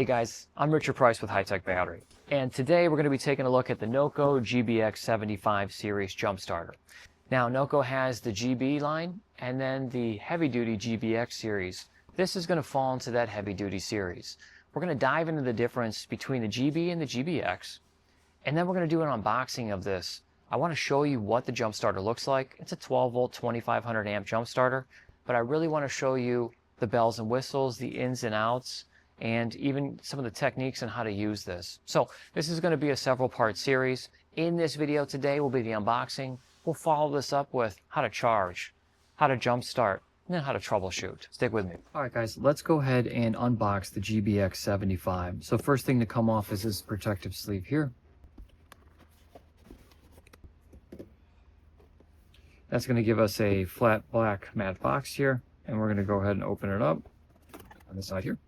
Hey guys, I'm Richard Price with High Tech Battery, and today we're going to be taking a look at the NOCO GBX75 series jump starter. Now, NOCO has the GB line and then the heavy-duty GBX series. This is going to fall into that heavy-duty series. We're going to dive into the difference between the GB and the GBX, and then we're going to do an unboxing of this. I want to show you what the jump starter looks like. It's a 12-volt, 2500 amp jump starter, but I really want to show you the bells and whistles, the ins and outs, and even some of the techniques on how to use this. So this is going to be a several part series. In this video today will be the unboxing. We'll follow this up with how to charge, how to jump start, and then how to troubleshoot. Stick with me. All right guys, let's go ahead and unbox the GBX75. So first thing to come off is this protective sleeve here. That's going to give us a flat black matte box here, and we're going to go ahead and open it up on the side here.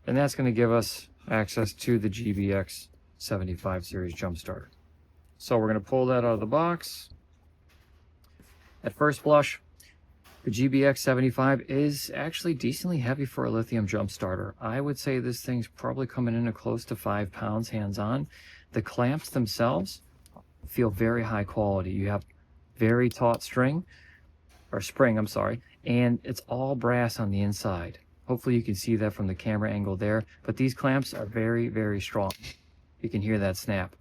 And that's going to give us access to the GBX75 series jump starter. So we're going to pull that out of the box. At first blush, the GBX75 is actually decently heavy for a lithium jump starter. I would say this thing's probably coming in at close to 5 pounds hands-on. The clamps themselves feel very high quality. You have very taut spring, I'm sorry, and it's all brass on the inside. Hopefully you can see that from the camera angle there, but these clamps are very, very strong. You can hear that snap.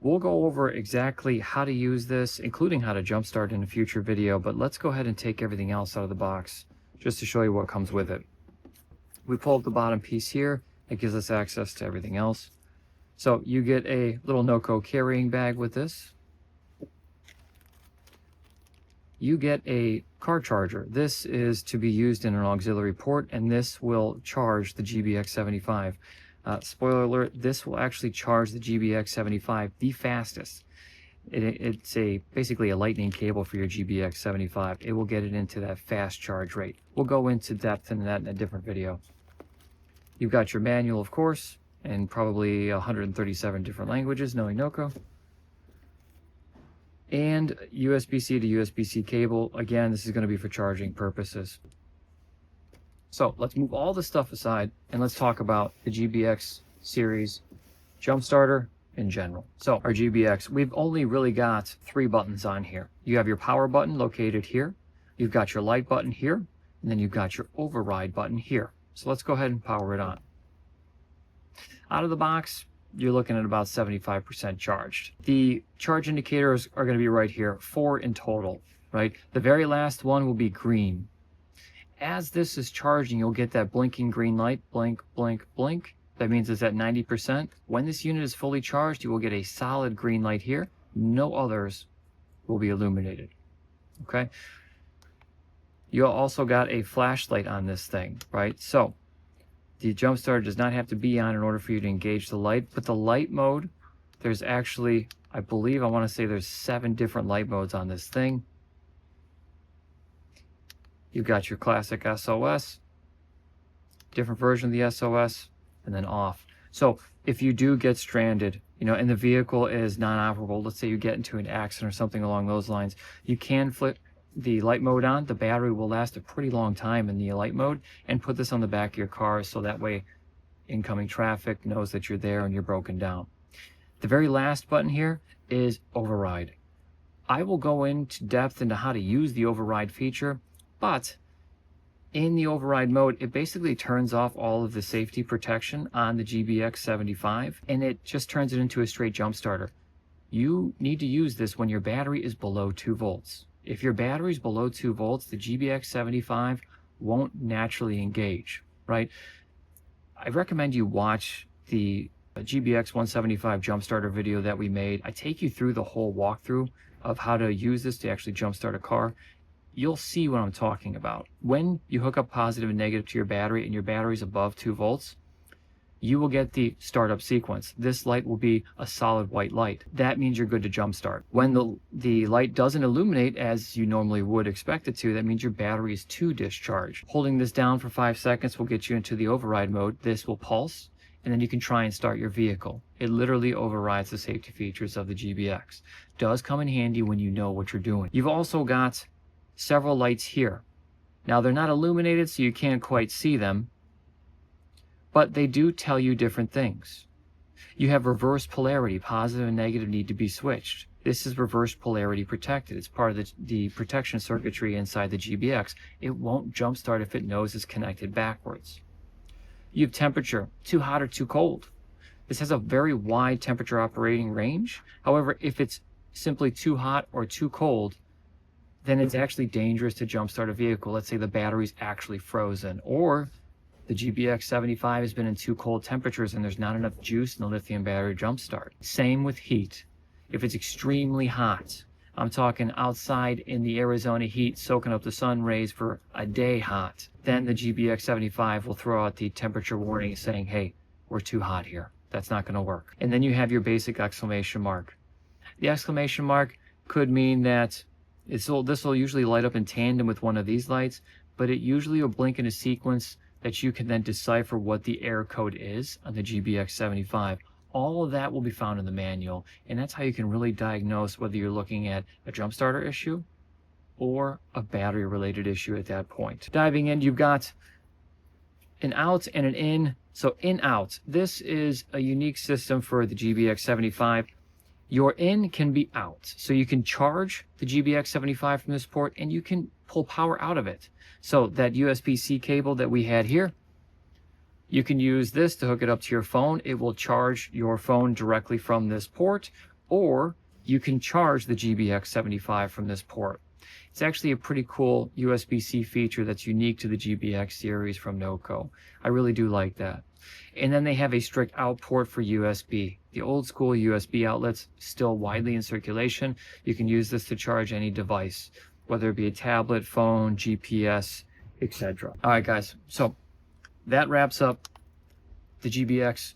We'll go over exactly how to use this, including how to jumpstart in a future video, but let's go ahead and take everything else out of the box just to show you what comes with it. We pull up the bottom piece here. It gives us access to everything else. So you get a little NOCO carrying bag with this. You get a car charger. This is to be used in an auxiliary port, and this will charge the GBX75. Spoiler alert, this will actually charge the GBX75 the fastest. It's basically a lightning cable for your GBX75. It will get it into that fast charge rate. We'll go into depth in that in a different video. You've got your manual, of course, and probably 137 different languages, knowing NOCO. And USB-C to USB-C cable. Again, this is going to be for charging purposes. So let's move all this stuff aside and let's talk about the GBX series jump starter in general. So our GBX, we've only really got 3 buttons on here. You have your power button located here. You've got your light button here, and then you've got your override button here. So let's go ahead and power it on. Out of the box, you're looking at about 75% charged. The charge indicators are going to be right here, 4 in total, right? The very last one will be green. As this is charging, you'll get that blinking green light, blink, blink, blink. That means it's at 90%. When this unit is fully charged, you will get a solid green light here. No others will be illuminated, okay? You also got a flashlight on this thing, right? So the jump starter does not have to be on in order for you to engage the light, but the light mode, there's actually, I want to say there's 7 different light modes on this thing. You've got your classic SOS, different version of the SOS, and then off. So if you do get stranded, and the vehicle is non-operable, let's say you get into an accident or something along those lines, you can flip the light mode on. The battery will last a pretty long time in the light mode, and put this on the back of your car so that way incoming traffic knows that you're there and you're broken down. The very last button here is override. I will go into depth into how to use the override feature, but in the override mode, it basically turns off all of the safety protection on the GBX75, and it just turns it into a straight jump starter. You need to use this when your battery is below 2 volts. If your battery is below 2 volts, the GBX75 won't naturally engage, right? I recommend you watch the GBX175 jump starter video that we made. I take you through the whole walkthrough of how to use this to actually jump start a car. You'll see what I'm talking about. When you hook up positive and negative to your battery and your battery is above 2 volts, you will get the startup sequence. This light will be a solid white light. That means you're good to jumpstart. When the light doesn't illuminate as you normally would expect it to, that means your battery is to discharge. Holding this down for 5 seconds will get you into the override mode. This will pulse, and then you can try and start your vehicle. It literally overrides the safety features of the GBX. Does come in handy when you know what you're doing. You've also got several lights here. Now they're not illuminated, so you can't quite see them, but they do tell you different things. You have reverse polarity. Positive and negative need to be switched. This is reverse polarity protected. It's part of the protection circuitry inside the GBX. It won't jump start if it knows it's connected backwards. You have temperature, too hot or too cold. This has a very wide temperature operating range. However, if it's simply too hot or too cold, then it's actually dangerous to jumpstart a vehicle. Let's say the battery's actually frozen, or the GBX75 has been in too cold temperatures and there's not enough juice in the lithium battery to jumpstart. Same with heat. If it's extremely hot, I'm talking outside in the Arizona heat, soaking up the sun rays for a day hot, then the GBX75 will throw out the temperature warning saying, hey, we're too hot here. That's not going to work. And then you have your basic exclamation mark. The exclamation mark could mean that this will usually light up in tandem with one of these lights, but it usually will blink in a sequence that you can then decipher what the error code is on the GBX75. All of that will be found in the manual, and that's how you can really diagnose whether you're looking at a jump starter issue or a battery related issue at that point. Diving in, you've got an out and an in. So in out, this is a unique system for the GBX75. Your in can be out, so you can charge the GBX75 from this port and you can pull power out of it. So that USB-C cable that we had here, you can use this to hook it up to your phone. It will charge your phone directly from this port, or you can charge the GBX75 from this port. It's actually a pretty cool USB-C feature that's unique to the GBX series from NOCO. I really do like that. And then they have a strict out port for USB. The old school USB outlets still widely in circulation. You can use this to charge any device, whether it be a tablet, phone, GPS, etc. All right, guys. So that wraps up the GBX75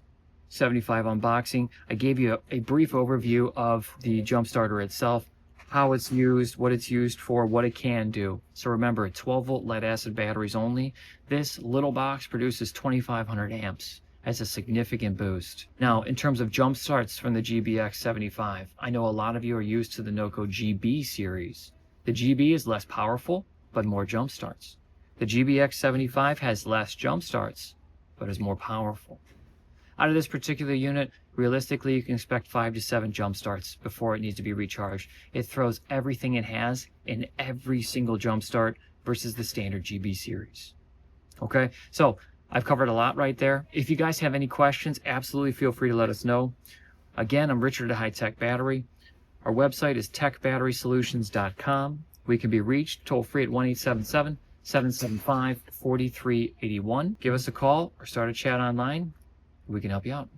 unboxing. I gave you a brief overview of the jump starter itself, how it's used, what it's used for, what it can do. So remember, 12-volt lead acid batteries only. This little box produces 2,500 amps. That's a significant boost. Now, in terms of jump starts from the GBX75, I know a lot of you are used to the NOCO GB series. The GB is less powerful, but more jump starts. The GBX75 has less jump starts, but is more powerful. Out of this particular unit, realistically, you can expect 5 to 7 jump starts before it needs to be recharged. It throws everything it has in every single jump start versus the standard GB series. Okay, so I've covered a lot right there. If you guys have any questions, absolutely feel free to let us know. Again, I'm Richard at High Tech Battery. Our website is techbatterysolutions.com. We can be reached toll free at 1-877-775-4381. Give us a call or start a chat online. We can help you out.